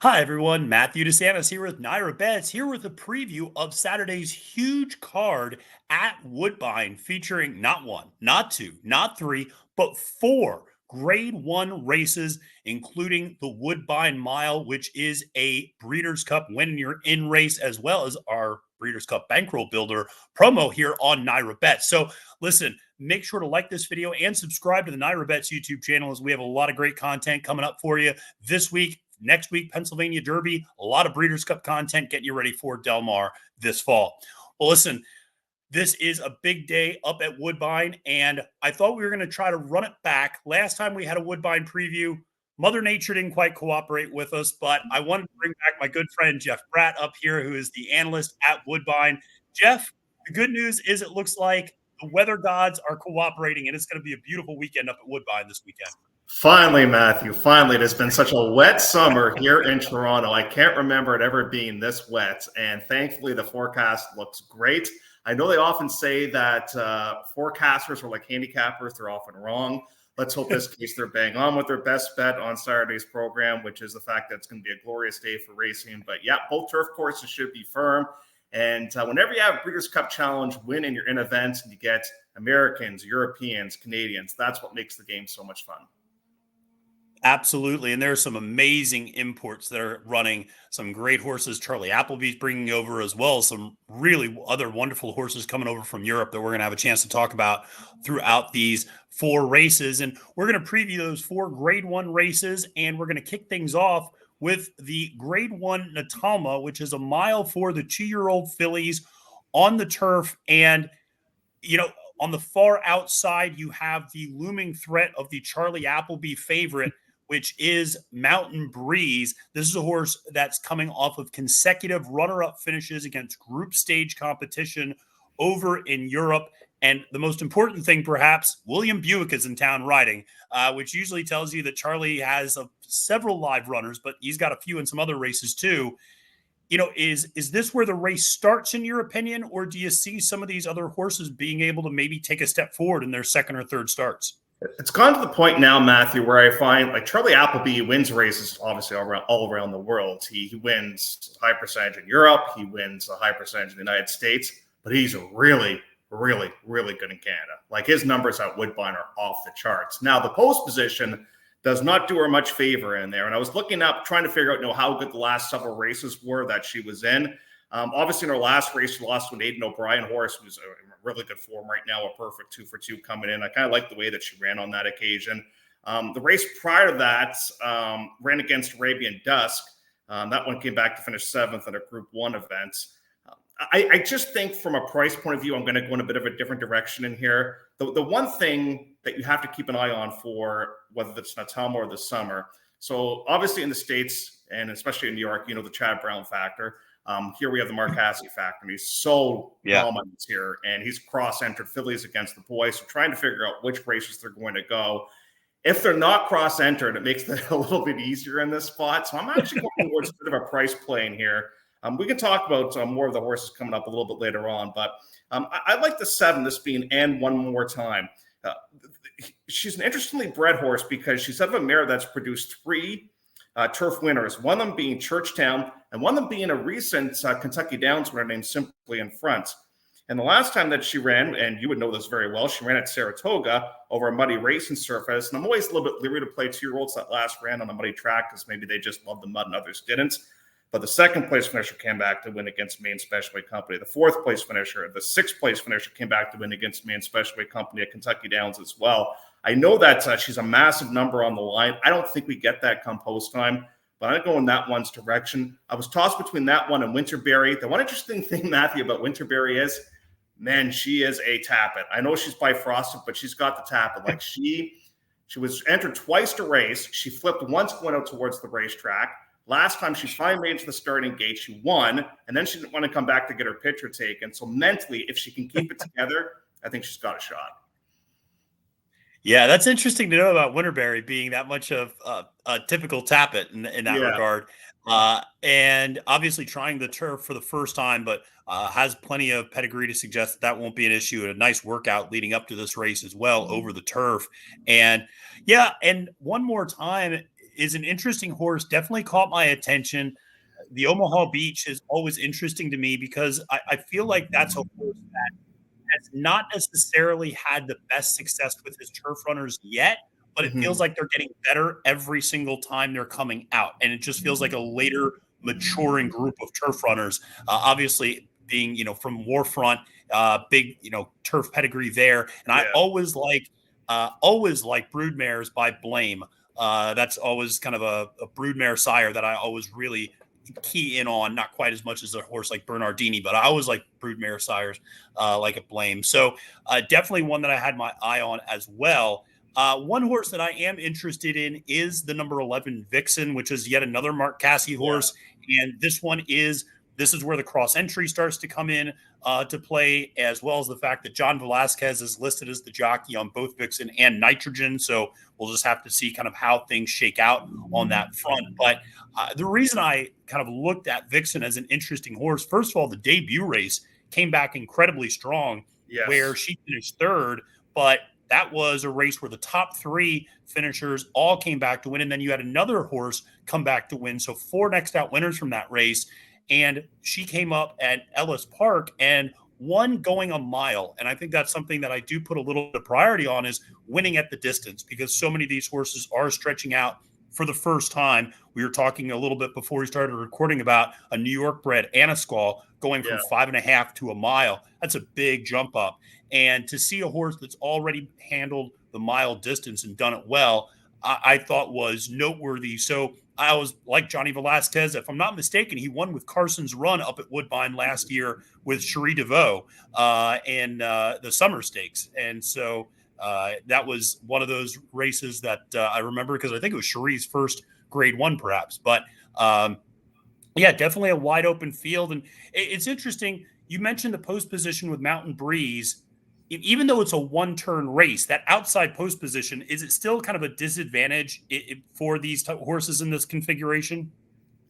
Hi, everyone. Matthew DeSantis here with NYRA Bets, here with a preview of Saturday's huge card at Woodbine, featuring not one, not two, not three, but four Grade 1 races, including the Woodbine Mile, which is a Breeders' Cup when you're in race, as well as our Breeders' Cup Bankroll Builder promo here on NYRA Bets. So, listen, make sure to like this video and subscribe to the NYRA Bets YouTube channel, as we have a lot of great content coming up for you this week. Next week, Pennsylvania Derby, a lot of Breeders' Cup content getting you ready for Del Mar this fall. Well, listen, this is a big day up at Woodbine, and I thought we were going to try to run it back. Last time we had a Woodbine preview, Mother Nature didn't quite cooperate with us, but I wanted to bring back my good friend Jeff Bratt up here, who is the analyst at Woodbine. Jeff, the good news is it looks like the weather gods are cooperating, and it's going to be a beautiful weekend up at Woodbine this weekend. Finally, Matthew, finally. It has been such a wet summer here in Toronto. I can't remember it ever being this wet, and thankfully the forecast looks great. I know they often say that forecasters are like handicappers. They're often wrong. Let's hope this case they're bang on with their best bet on Saturday's program, which is the fact that it's going to be a glorious day for racing. But yeah, both turf courses should be firm. And whenever you have Breeders' Cup Challenge win and you're in events and you get Americans, Europeans, Canadians, that's what makes the game so much fun. Absolutely. And there are some amazing imports that are running some great horses. Charlie Appleby's bringing over as well. Some really other wonderful horses coming over from Europe that we're going to have a chance to talk about throughout these four races. And we're going to preview those four Grade 1 races. And we're going to kick things off with the Grade 1 Natalma, which is a mile for the 2-year-old fillies on the turf. And, on the far outside, you have the looming threat of the Charlie Appleby favorite, which is Mountain Breeze. This is a horse that's coming off of consecutive runner-up finishes against group stage competition over in Europe. And the most important thing, perhaps, William Buick is in town riding, which usually tells you that Charlie has several live runners, but he's got a few in some other races too. Is this where the race starts in your opinion, or do you see some of these other horses being able to maybe take a step forward in their second or third starts? It's gone to the point now, Matthew, where I find like Charlie Appleby wins races obviously all around the world. He wins a high percentage in Europe. He wins a high percentage in the United States, but he's really, really, really good in Canada. Like his numbers at Woodbine are off the charts. Now, the post position does not do her much favor in there. And I was looking up, trying to figure out, how good the last several races were that she was in. Obviously, in her last race, she lost to an Aidan O'Brien horse, who's in really good form right now, a perfect 2-for-2 coming in. I kind of like the way that she ran on that occasion. The race prior to that ran against Arabian Dusk. That one came back to finish 7th at a Group 1 event. I just think from a price point of view, I'm going to go in a bit of a different direction in here. The one thing that you have to keep an eye on for whether it's Natalma or the summer. So obviously in the States, and especially in New York, the Chad Brown factor. Here we have the Mark Hasse factor. He's so dominant here, and he's cross-entered fillies against the boys. So trying to figure out which races they're going to go. If they're not cross-entered, it makes it a little bit easier in this spot. So I'm actually going towards a bit of a price play in here. We can talk about more of the horses coming up a little bit later on, but I like the 7, this being And One More Time. She's an interestingly bred horse because she's of a mare that's produced 3 turf winners, one of them being Churchtown, and one of them being a recent Kentucky Downs winner named Simply in Front. And the last time that she ran, and you would know this very well, she ran at Saratoga over a muddy racing surface. And I'm always a little bit leery to play 2-year-olds that last ran on a muddy track because maybe they just love the mud and others didn't. But the second place finisher came back to win against Maine Specialty Company. The 4th place finisher, the 6th place finisher came back to win against Maine Specialty Company at Kentucky Downs as well. I know that she's a massive number on the line. I don't think we get that come post time, but I'm going that one's direction. I was tossed between that one and Winterberry. The one interesting thing, Matthew, about Winterberry is, man, she is a tappet. I know she's bifrosted, but she's got the tappet. Like she was entered twice to race. She flipped once going out towards the racetrack. Last time she finally made it to the starting gate, she won, and then she didn't want to come back to get her picture taken. So mentally, if she can keep it together, I think she's got a shot. Yeah, that's interesting to know about Winterberry being that much of a typical tappet in that regard. And obviously trying the turf for the first time, but has plenty of pedigree to suggest that won't be an issue, and a nice workout leading up to this race as well over the turf. And one more time, is an interesting horse. Definitely caught my attention. The Omaha Beach is always interesting to me because I feel like that's a horse that has not necessarily had the best success with his turf runners yet, but it feels like they're getting better every single time they're coming out. And it just feels like a later maturing group of turf runners, obviously being, from Warfront, big, turf pedigree there. And I always like Broodmares by Blame. That's always kind of a broodmare sire that I always really key in on, not quite as much as a horse like Bernardini, but I always like broodmare sires like a Blame. So definitely one that I had my eye on as well. One horse that I am interested in is the number 11 Vixen, which is yet another Mark Casse horse. And this is where the cross entry starts to come in to play, as well as the fact that John Velasquez is listed as the jockey on both Vixen and Nitrogen. So we'll just have to see kind of how things shake out on that front. But the reason I kind of looked at Vixen as an interesting horse, first of all, the debut race came back incredibly strong, where she finished third, but that was a race where the top three finishers all came back to win. And then you had another horse come back to win. So 4 next out winners from that race. And she came up at Ellis Park and won going a mile. And I think that's something that I do put a little bit of priority on, is winning at the distance, because so many of these horses are stretching out for the first time. We were talking a little bit before we started recording about a New York bred Anascal going from 5.5 to a mile. That's a big jump up. And to see a horse that's already handled the mile distance and done it well, I thought was noteworthy. So I was like Johnny Velasquez. If I'm not mistaken, he won with Carson's Run up at Woodbine last year with Cherie DeVoe in the Summer Stakes. And so that was one of those races that I remember, because I think it was Cherie's first Grade 1 perhaps. But definitely a wide open field. And it's interesting. You mentioned the post position with Mountain Breeze. Even though it's a one-turn race, that outside post position, is it still kind of a disadvantage for these horses in this configuration?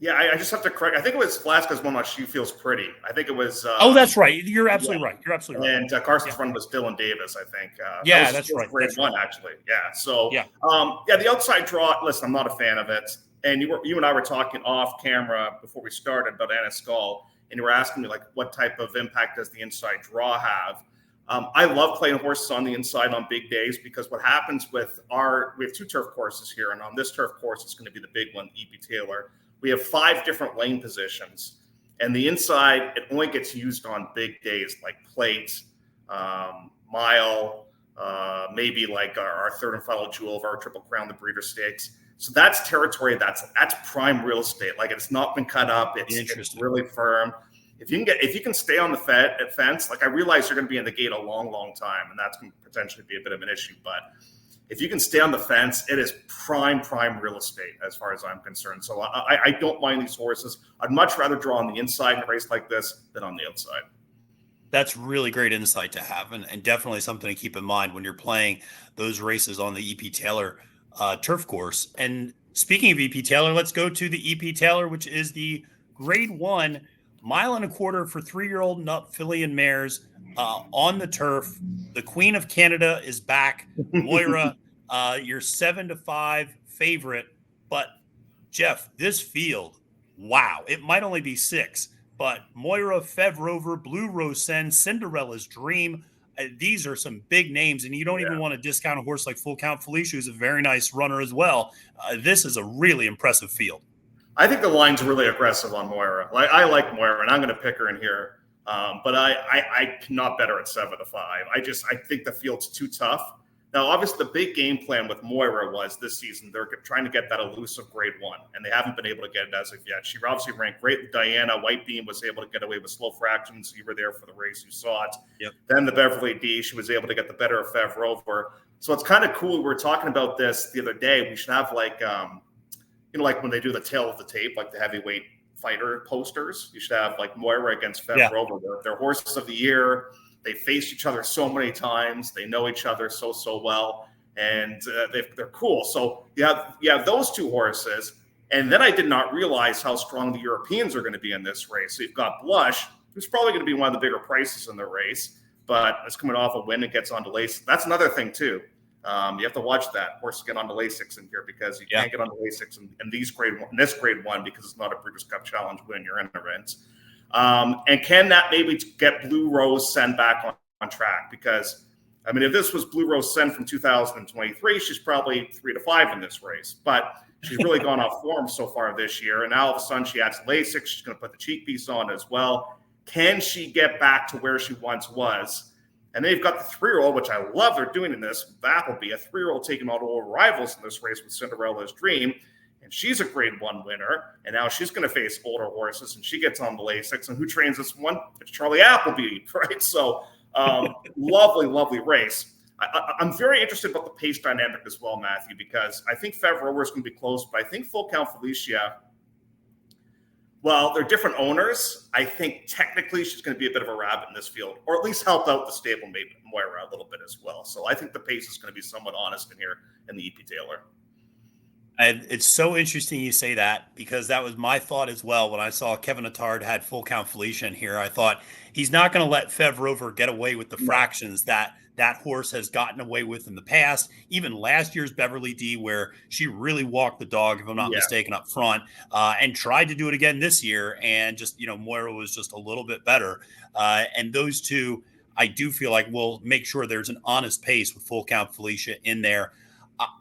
Yeah, I just have to correct. I think it was Velasquez won on She Feels Pretty. I think it was. Oh, that's right. You're absolutely right. You're absolutely right. And Carson's Run was Dylan Davis, I think. That's right. Grade 1, actually. Yeah. So, the outside draw, listen, I'm not a fan of it. And you and I were talking off camera before we started about Anascal, and you were asking me, like, what type of impact does the inside draw have? I love playing horses on the inside on big days, because what happens we have 2 turf courses here, and on this turf course, it's going to be the big one, E.P. Taylor. We have 5 different lane positions, and the inside, it only gets used on big days like Plate, Mile, maybe like our third and final jewel of our Triple Crown, the Breeder Stakes. So that's territory that's prime real estate. Like, it's not been cut up. It's really firm. If you can stay on the fence, like, I realize you're going to be in the gate a long, long time, and that's going to potentially be a bit of an issue. But if you can stay on the fence, it is prime real estate as far as I'm concerned. So I don't mind these horses. I'd much rather draw on the inside in a race like this than on the outside. That's really great insight to have, and definitely something to keep in mind when you're playing those races on the E.P. Taylor turf course. And speaking of E.P. Taylor, let's go to the E.P. Taylor, which is the Grade 1 1.25 for 3-year-old and up filly and mares on the turf. The Queen of Canada is back. Moira, your 7-5 favorite. But Jeff, this field, wow, it might only be 6, but Moira, Fev Rover, Blue Rose Cen, Cinderella's Dream. These are some big names, and you don't even want to discount a horse like Full Count Felicia, who's a very nice runner as well. This is a really impressive field. I think the line's really aggressive on Moira. I like Moira, and I'm going to pick her in here. But I cannot bet her at 7-5. I think the field's too tough. Now, obviously, the big game plan with Moira was this season they're trying to get that elusive Grade 1, and they haven't been able to get it as of yet. She obviously ranked great with Diana. White Beam was able to get away with slow fractions. You were there for the race. You saw it. Yep. Then the Beverly D, she was able to get the better of Fev Rover. So it's kind of cool. We were talking about this the other day. We should have like when they do the tail of the tape, like the heavyweight fighter posters, you should have like Moira against Fev Rover. They're horses of the year. They faced each other so many times. They know each other so well, and they're cool. So you have those 2 horses, and then I did not realize how strong the Europeans are going to be in this race. So you've got Blush, who's probably going to be one of the bigger prices in the race, but it's coming off a win and gets on delays. That's another thing too. You have to watch that. Horses get on the Lasix in here because you can't get on the Lasix in this grade one because it's not a Breeders' Cup Challenge win. You're in events. And can that maybe get Blue Rose Cen back on track? Because, I mean, if this was Blue Rose Cen from 2023, she's probably 3-5 in this race. But she's really gone off form so far this year. And now all of a sudden she adds Lasix. She's going to put the cheek piece on as well. Can she get back to where she once was? And then you've got the 3-year-old, which I love they're doing in this, with Appleby, a 3-year-old taking on all rivals in this race with Cinderella's Dream. And she's a grade one winner. And now she's going to face older horses, and she gets on the Lasix. And who trains this one? It's Charlie Appleby, right? So lovely, lovely race. I'm very interested about the pace dynamic as well, Matthew, because I think Fev Rover is going to be close, but I think Full Count Felicia, well, they're different owners. I think technically she's going to be a bit of a rabbit in this field, or at least help out the stablemate Moira a little bit as well. So I think the pace is going to be somewhat honest in here in the EP Taylor. And it's so interesting you say that, because that was my thought as well. When I saw Kevin Attard had Full Count Felicia in here, I thought he's not going to let Fev Rover get away with the fractions that horse has gotten away with in the past. Even last year's Beverly D, where she really walked the dog, if I'm not mistaken, up front, and tried to do it again this year. And just, Moira was just a little bit better. And those two, I do feel like will make sure there's an honest pace with Full Count Felicia in there.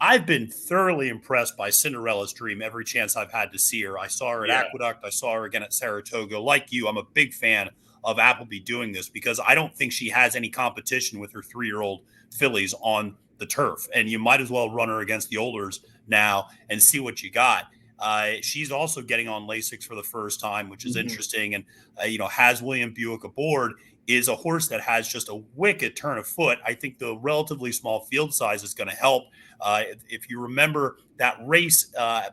I've been thoroughly impressed by Cinderella's Dream every chance I've had to see her. I saw her at Aqueduct. I saw her again at Saratoga. Like you, I'm a big fan of Appleby doing this, because I don't think she has any competition with her 3-year-old fillies on the turf. And you might as well run her against the olders now and see what you got. She's also getting on Lasix for the first time, which is interesting. And, has William Buick aboard, is a horse that has just a wicked turn of foot. I think the relatively small field size is going to help. If you remember that race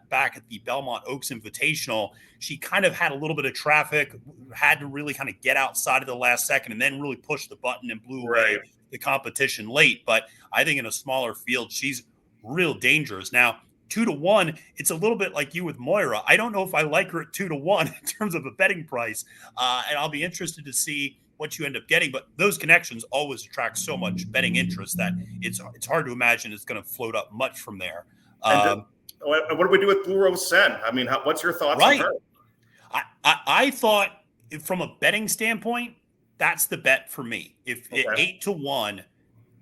back at the Belmont Oaks Invitational, she kind of had a little bit of traffic, had to really kind of get outside of the last second, and then really push the button and blew away the competition late. But I think in a smaller field, she's real dangerous. Now, 2-1, it's a little bit like you with Moira. I don't know if I like her at 2-1 in terms of a betting price, and I'll be interested to see what you end up getting. But those connections always attract so much betting interest that it's hard to imagine it's going to float up much from there. What do we do with Blue Rose Cen? I mean, what's your thoughts on her? I thought from a betting standpoint, that's the bet for me. If 8-1,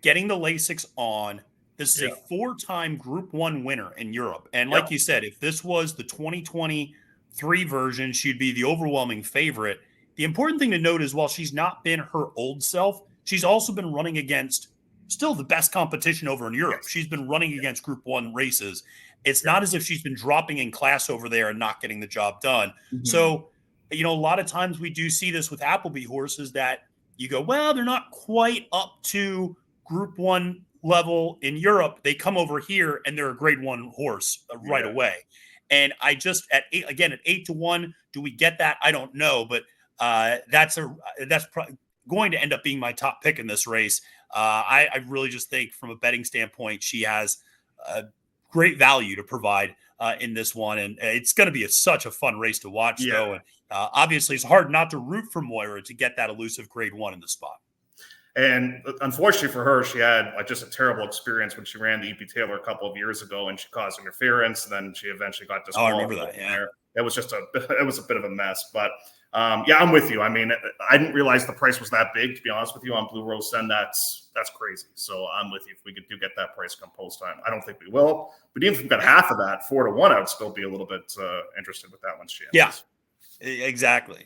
getting the Lasix on, this is a 4-time Group 1 winner in Europe. And like you said, if this was the 2023 version, she'd be the overwhelming favorite. The important thing to note is, while she's not been her old self, she's also been running against still the best competition over in Europe. She's been running against Group 1 races. It's not as if she's been dropping in class over there and not getting the job done. So, a lot of times we do see this with Appleby horses that you go, well, they're not quite up to Group 1 level in Europe. They come over here and they're a grade 1 horse right away. And I just, at 8-1, do we get that? I don't know, but that's going to end up being my top pick in this race. I really just think from a betting standpoint, she has great value to provide in this one. And it's going to be such a fun race to watch, though. And obviously, it's hard not to root for Moira to get that elusive grade 1 in the spot. And unfortunately for her, she had just a terrible experience when she ran the EP Taylor a couple of years ago, and she caused interference. And then she eventually got disqualified. I remember that. Yeah, it was a bit of a mess. But I'm with you. I mean, I didn't realize the price was that big, to be honest with you, on Blue Rose Cen. That's crazy. So I'm with you. If we do get that price come post time, I don't think we will. But even if we got half of that, 4-1, I would still be a little bit interested with that one's chance. Yeah, exactly.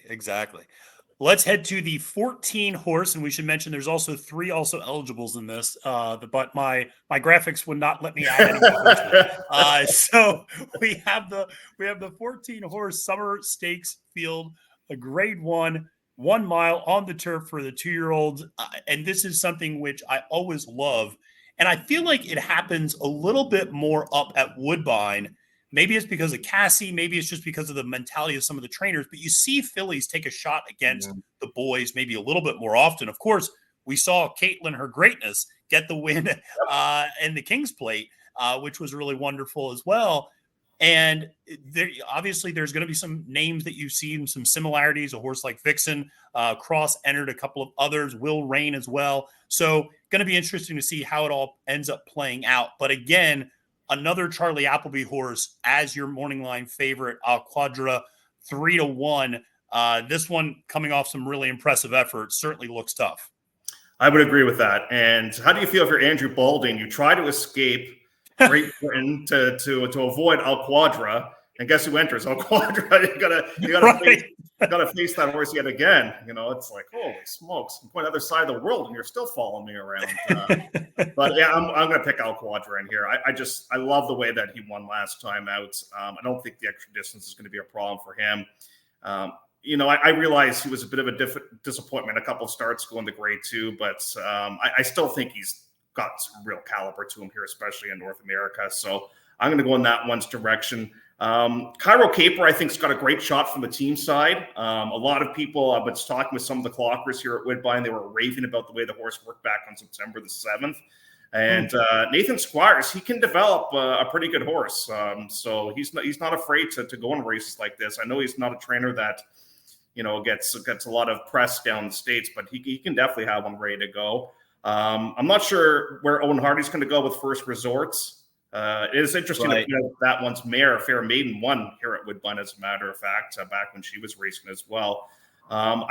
Let's head to the 14 horse, and we should mention there's also 3 eligibles in this. But my graphics would not let me add any. So we have the 14 horse Summer Stakes field, a grade 1 mile on the turf for the 2-year-olds, and this is something which I always love, and I feel like it happens a little bit more up at Woodbine. Maybe it's because of Cassie. Maybe it's just because of the mentality of some of the trainers. But you see fillies take a shot against the boys maybe a little bit more often. Of course, we saw Caitlin, her greatness, get the win in the King's Plate, which was really wonderful as well. And obviously, there's going to be some names that you've seen, some similarities. A horse like Vixen, Cross entered, a couple of others, Will Rain as well. So going to be interesting to see how it all ends up playing out. But again, another Charlie Appleby horse as your morning line favorite, Al Quadra, 3-1. This one coming off some really impressive efforts certainly looks tough. I would agree with that. And how do you feel if you're Andrew Balding? You try to escape Great Britain to avoid Al Quadra, and guess who enters? Al Quadra. You gotta face that horse yet again. It's like, holy smokes! I'm going to the other side of the world, and you're still following me around. But yeah, I'm going to pick Al Quadra in here. I love the way that he won last time out. I don't think the extra distance is going to be a problem for him. I realize he was a bit of a disappointment. A couple of starts going to grade 2, but I still think he's got some real caliber to him here, especially in North America. So I'm going to go in that one's direction. Cairo Caper, I think, has got a great shot from the team side. A lot of people, I was talking with some of the clockers here at Woodbine, they were raving about the way the horse worked back on September the 7th. And Nathan Squires, he can develop a pretty good horse. So he's not afraid to go in races like this. I know he's not a trainer that gets a lot of press down the States, but he can definitely have one ready to go. I'm not sure where Owen Hardy's going to go with First Resorts. It is interesting to know that one's mare, Fair Maiden, won here at Woodbine, as a matter of fact, back when she was racing as well. I'm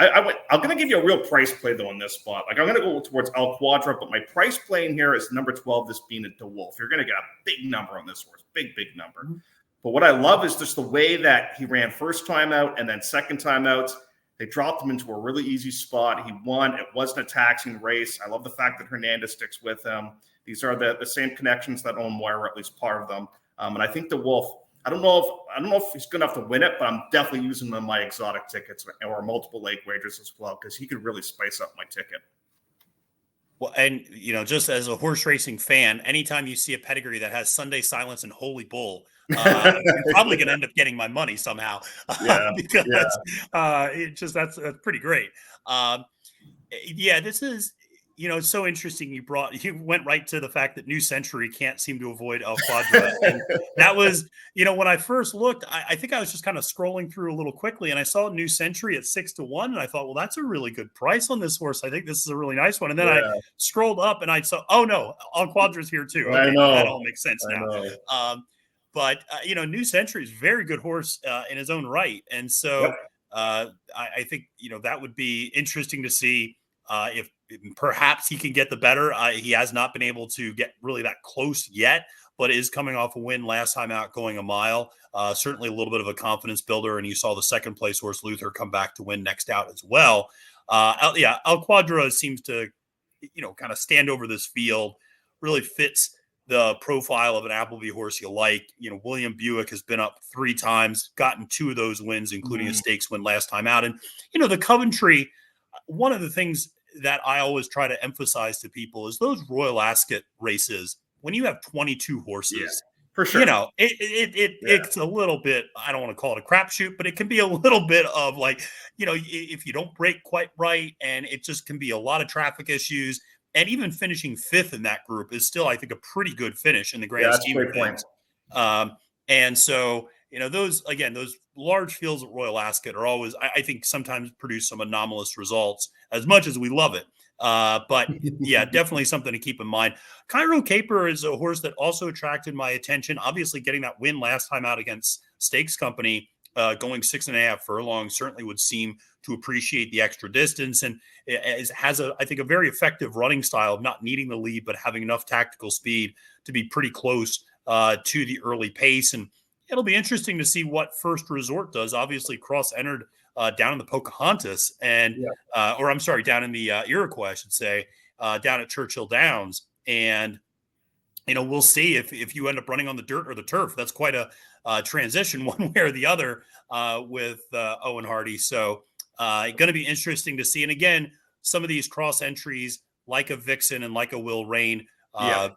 going to give you a real price play, though, in this spot. Like, I'm going to go towards Al Quadra, but my price play in here is number 12, this being a DeWolf. You're going to get a big number on this horse, big number. Mm-hmm. But what I love is just the way that he ran first time out and then second time out. They dropped him into a really easy spot. He won. It wasn't a taxing race. I love the fact that Hernandez sticks with him. These are the same connections that own Moira, at least part of them. And I think the Wolf, I don't know if he's good enough to win it, but I'm definitely using them in my exotic tickets or multiple leg wagers as well, because he could really spice up my ticket. Well, and just as a horse racing fan, anytime you see a pedigree that has Sunday Silence and Holy Bull, you're probably going to end up getting my money somehow. Because that's pretty great. This is, it's so interesting. You went right to the fact that New Century can't seem to avoid Al Quadra. And that was, when I first looked, I think I was just kind of scrolling through a little quickly, and I saw New Century at 6-1, and I thought, well, that's a really good price on this horse. I think this is a really nice one. And then I scrolled up and I saw, oh no, Al Quadra's here too. Okay, I know. that all makes sense now. But New Century is a very good horse in his own right. And so I think, that would be interesting to see if perhaps he can get the better. He has not been able to get really that close yet, but is coming off a win last time out going a mile. Certainly a little bit of a confidence builder. And you saw the second place horse Luther come back to win next out as well. Al Quadra seems to, kind of stand over this field, really fits the profile of an Appleby horse you like. William Buick has been up 3 times, gotten 2 of those wins, including a stakes win last time out. And, the Coventry, one of the things that I always try to emphasize to people is those Royal Ascot races, when you have 22 horses, for sure. It's a little bit, I don't want to call it a crapshoot, but it can be a little bit of like, if you don't break quite right, and it just can be a lot of traffic issues. And even finishing 5th in that group is still, I think, a pretty good finish in the grand scheme of things. And so, those large fields at Royal Ascot are always, I think, sometimes produce some anomalous results, as much as we love it. But definitely something to keep in mind. Cairo Caper is a horse that also attracted my attention. Obviously, getting that win last time out against Stakes Company, going 6.5 furlongs certainly would seem to appreciate the extra distance, and has I think a very effective running style of not needing the lead, but having enough tactical speed to be pretty close to the early pace. And it'll be interesting to see what First Resort does. Obviously, Cross entered down in the Pocahontas down in the Iroquois, I should say, down at Churchill Downs. And, we'll see if you end up running on the dirt or the turf. That's quite a transition one way or the other with Owen Hardy. So going to be interesting to see. And again, some of these cross entries, like a Vixen and like a Will Rain,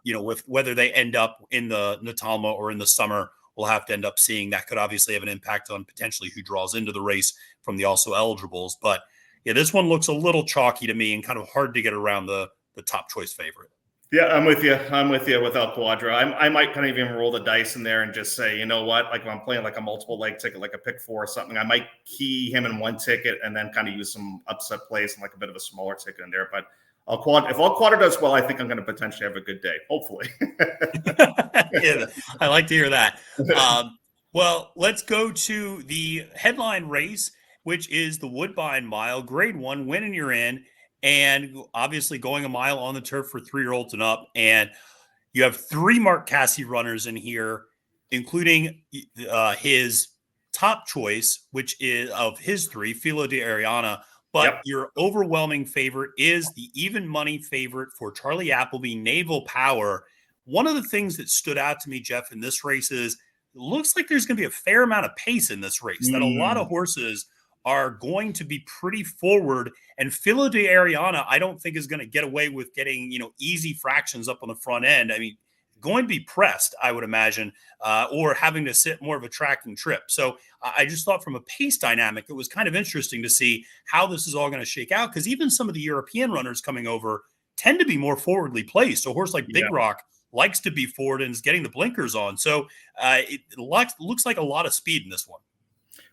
with whether they end up in the Natalma or in the summer, we'll have to end up seeing. That could obviously have an impact on potentially who draws into the race from the also eligibles. But this one looks a little chalky to me and kind of hard to get around the top choice favorite. Yeah, I'm with you with Al Quadra. I might kind of even roll the dice in there and just say, you know what, like when I'm playing like a multiple leg ticket, like a pick 4 or something, I might key him in one ticket and then kind of use some upset plays and like a bit of a smaller ticket in there. But If All Quadra does well, I think I'm going to potentially have a good day. Hopefully. Yeah, I like to hear that. Well, let's go to the headline race, which is the Woodbine Mile, Grade 1, winning you're in, and obviously going a mile on the turf for 3-year-olds and up. And you have 3 Mark Casse runners in here, including his top choice, which is of his 3, Filo de Ariana. But Yep. your overwhelming favorite is the even money favorite for Charlie Appleby, Naval Power. One of the things that stood out to me, Jeff, in this race is it looks like there's going to be a fair amount of pace in this race, that a lot of horses are going to be pretty forward. And Filo de Ariana, I don't think is going to get away with getting, easy fractions up on the front end. I mean, going to be pressed, I would imagine, or having to sit more of a tracking trip. So I just thought from a pace dynamic, it was kind of interesting to see how this is all going to shake out, because even some of the European runners coming over tend to be more forwardly placed. A horse like Big Rock likes to be forward and is getting the blinkers on. So it looks like a lot of speed in this one.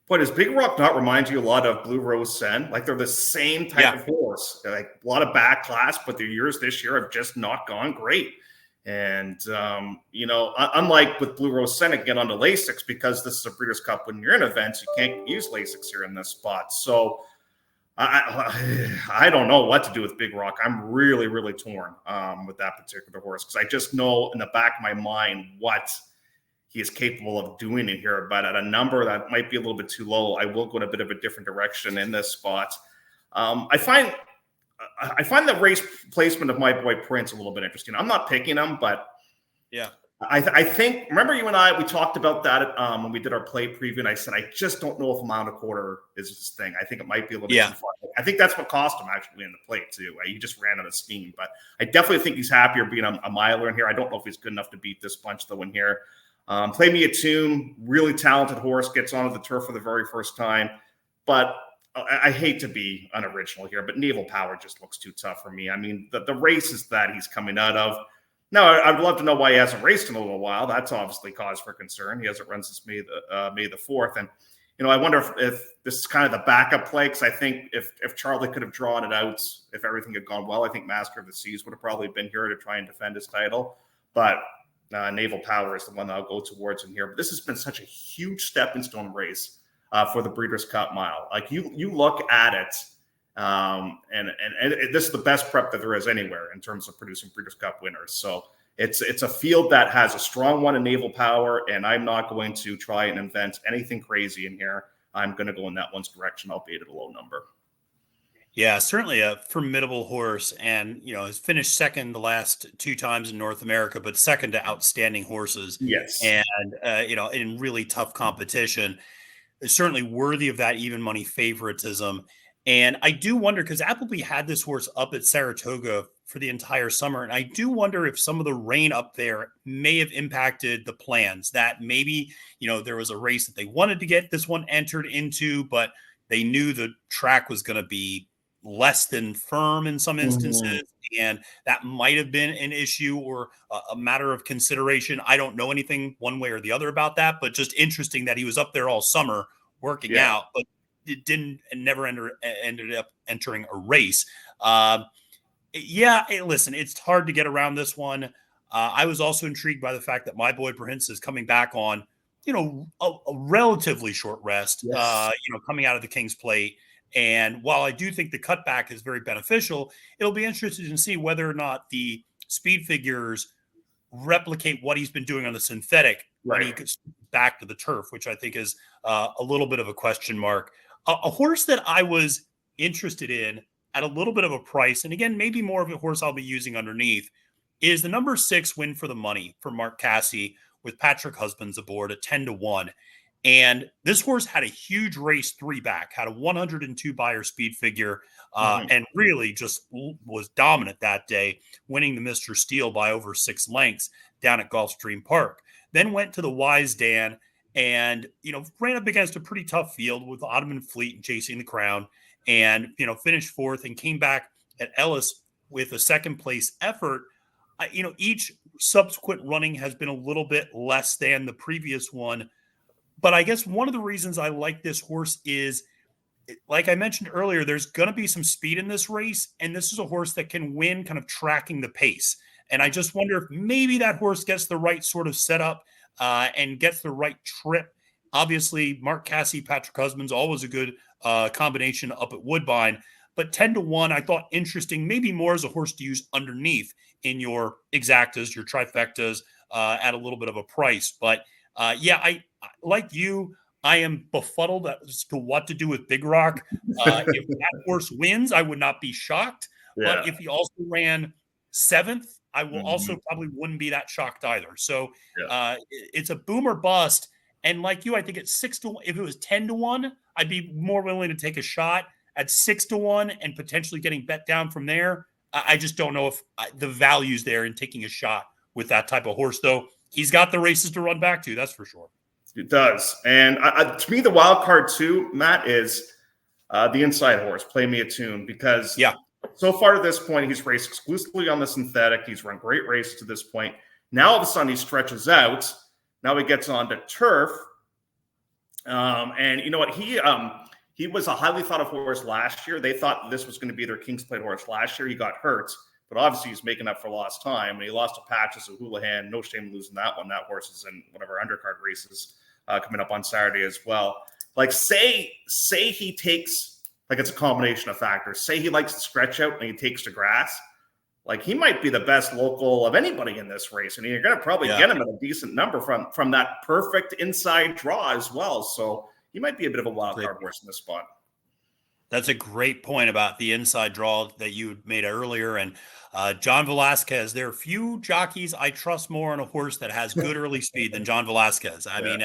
But does Big Rock not remind you a lot of Blue Rose Cen? Like they're the same type of horse, like a lot of back class, but their years this year have just not gone great. And, unlike with Blue Rose Cen, get onto Lasix, because this is a Breeders' Cup. When you're in events, you can't use Lasix here in this spot. So I don't know what to do with Big Rock. I'm really, really torn with that particular horse, because I just know in the back of my mind what he is capable of doing in here. But at a number that might be a little bit too low, I will go in a bit of a different direction in this spot. I find the race placement of my boy Prince a little bit interesting. I'm not picking him, but I think, remember you and I, we talked about that when we did our play preview, and I said, I just don't know if a mile and a quarter is his thing. I think it might be a little bit too far. I think that's what cost him actually in the play too. He just ran out of steam, but I definitely think he's happier being a miler in here. I don't know if he's good enough to beat this bunch though in here. Play Me a Tune, really talented horse, gets onto the turf for the very first time, but I hate to be unoriginal here, but Naval Power just looks too tough for me. I mean, the races that he's coming out of. Now, I'd love to know why he hasn't raced in a little while. That's obviously cause for concern. He hasn't run since May the 4th. And, I wonder if this is kind of the backup play, because I think if Charlie could have drawn it out, if everything had gone well, I think Master of the Seas would have probably been here to try and defend his title. But Naval Power is the one that I'll go towards in here. But this has been such a huge stepping stone race for the Breeders' Cup Mile. Like you look at it, and this is the best prep that there is anywhere in terms of producing Breeders' Cup winners. So it's a field that has a strong one in Naval Power, and I'm not going to try and invent anything crazy in here. I'm going to go in that one's direction, albeit at a low number. Yeah, certainly a formidable horse, and has finished second the last 2 times in North America, but second to outstanding horses. Yes, and in really tough competition, is certainly worthy of that even money favoritism. And I do wonder, because Appleby had this horse up at Saratoga for the entire summer, and I do wonder if some of the rain up there may have impacted the plans. That maybe there was a race that they wanted to get this one entered into, but they knew the track was going to be less than firm in some instances, and that might have been an issue or a matter of consideration. I don't know anything one way or the other about that, but just interesting that he was up there all summer working out, but it never ended up entering a race. Listen, it's hard to get around this one. I was also intrigued by the fact that my boy Prince is coming back on, a relatively short rest, coming out of the King's Plate. And while I do think the cutback is very beneficial, it'll be interesting to see whether or not the speed figures replicate what he's been doing on the synthetic when he gets back to the turf, which I think is a little bit of a question mark. A horse that I was interested in at a little bit of a price, and again, maybe more of a horse I'll be using underneath, is the number 6 Win for the Money for Mark Casse with Patrick Husbands aboard at 10-1. And this horse had a huge race 3 back, had a 102 buyer speed figure, and really just was dominant that day, winning the Mr. Steel by over 6 lengths down at Gulfstream Park. Then went to the Wise Dan and, ran up against a pretty tough field with Ottoman Fleet chasing the crown, and, finished 4th and came back at Ellis with a 2nd place effort. Each subsequent running has been a little bit less than the previous one. But I guess one of the reasons I like this horse is like I mentioned earlier, there's going to be some speed in this race, and this is a horse that can win kind of tracking the pace. And I just wonder if maybe that horse gets the right sort of setup and gets the right trip. Obviously, Mark Casse, Patrick Husbands, always a good combination up at Woodbine. But 10-1, I thought interesting, maybe more as a horse to use underneath in your exactas, your trifectas at a little bit of a price. But yeah, I like you. I am befuddled as to what to do with Big Rock. If that horse wins, I would not be shocked. Yeah. But if he also ran 7th, I will also probably wouldn't be that shocked either. So it's a boom or bust. And like you, I think it's 6-1. If it was 10-1, I'd be more willing to take a shot. At 6-1 and potentially getting bet down from there, I just don't know if the value's there in taking a shot with that type of horse, though. He's got the races to run back to, that's for sure. It does. And to me, the wild card too, Matt, is the inside horse, Play Me a Tune, because so far to this point, he's raced exclusively on the synthetic. He's run great races to this point. Now, all of a sudden, he stretches out. Now he gets on to turf. And you know what? He was a highly thought of horse last year. They thought this was going to be their King's Plate horse last year. He got hurt, but obviously he's making up for lost time. And he lost to Patches of Houlihan. No shame losing that one. That horse is in whatever undercard races coming up on Saturday as well. Like say he takes, like it's a combination of factors. Say he likes to stretch out and he takes to grass. Like he might be the best local of anybody in this race. And you're going to probably get him at a decent number from that perfect inside draw as well. So he might be a bit of a wild card horse in this spot. That's a great point about the inside draw that you made earlier. And John Velasquez, there are few jockeys I trust more on a horse that has good early speed than John Velasquez. I mean,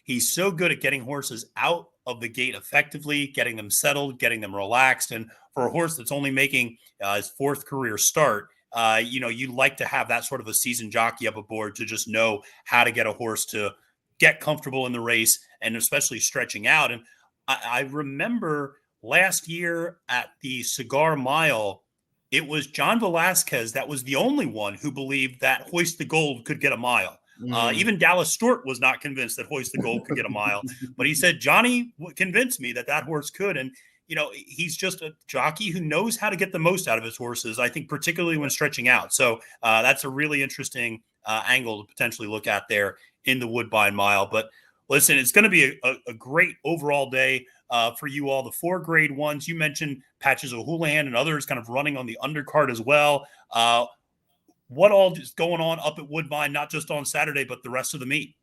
he's so good at getting horses out of the gate effectively, getting them settled, getting them relaxed. And for a horse that's only making his 4th career start, you like to have that sort of a seasoned jockey up aboard to just know how to get a horse to get comfortable in the race and especially stretching out. And I remember last year at the Cigar Mile, it was John Velasquez that was the only one who believed that Hoist the Gold could get a mile. Even Dallas Stewart was not convinced that Hoist the Gold could get a mile, but he said, Johnny convinced me that horse could. And, he's just a jockey who knows how to get the most out of his horses, I think, particularly when stretching out. So that's a really interesting angle to potentially look at there in the Woodbine Mile. But listen, it's going to be a great overall day for you all. The 4 grade ones, you mentioned Patches O'Houlihan and others kind of running on the undercard as well. What all is going on up at Woodbine, not just on Saturday, but the rest of the meet?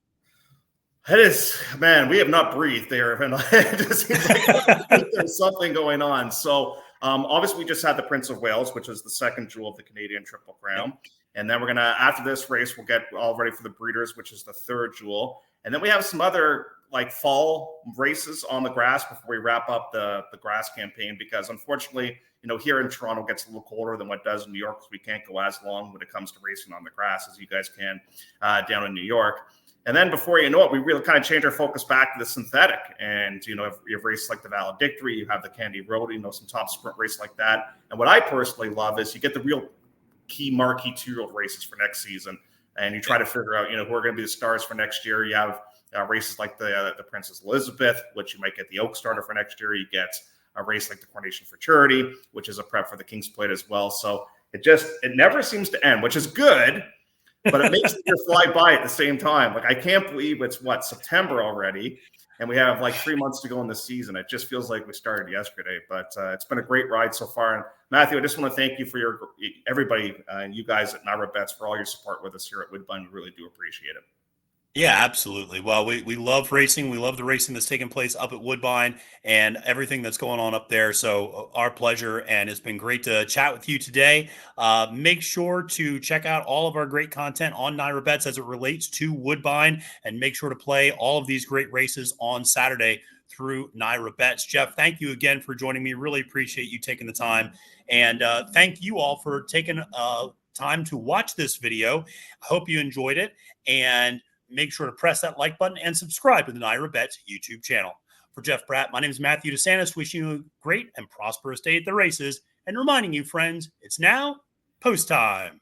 It is, man, we have not breathed there. And it just seems like there's something going on. So obviously we just had the Prince of Wales, which is the 2nd jewel of the Canadian Triple Crown. Yep. And then we're going to, after this race, we'll get all ready for the Breeders', which is the 3rd jewel. And then we have some other like fall races on the grass before we wrap up the grass campaign, because unfortunately, here in Toronto it gets a little colder than what it does in New York, because we can't go as long when it comes to racing on the grass as you guys can down in New York. And then before you know it, we really kind of change our focus back to the synthetic. And, you have races like the Valedictory, you have the Candy Road, some top sprint race like that. And what I personally love is you get the real key marquee 2-year-old races for next season. And you try to figure out, who are going to be the stars for next year. You have races like the Princess Elizabeth, which you might get the Oak Starter for next year. You get a race like the Coronation for Charity, which is a prep for the King's Plate as well. So it never seems to end, which is good. But it makes the year fly by at the same time. Like, I can't believe it's September already, and we have like 3 months to go in the season. It just feels like we started yesterday, but it's been a great ride so far. And Matthew, I just want to thank you for everybody and you guys at NYRA Bets for all your support with us here at Woodbine. We really do appreciate it. Yeah, absolutely. Well, we love racing. We love the racing that's taking place up at Woodbine and everything that's going on up there. So our pleasure. And it's been great to chat with you today. Make sure to check out all of our great content on NYRA Bets as it relates to Woodbine, and make sure to play all of these great races on Saturday through NYRA Bets. Jeff, thank you again for joining me. Really appreciate you taking the time. And thank you all for taking time to watch this video. I hope you enjoyed it. And make sure to press that like button and subscribe to the NYRA Bets YouTube channel. For Jeff Bratt, my name is Matthew DeSantis, wishing you a great and prosperous day at the races, and reminding you, friends, it's now post time.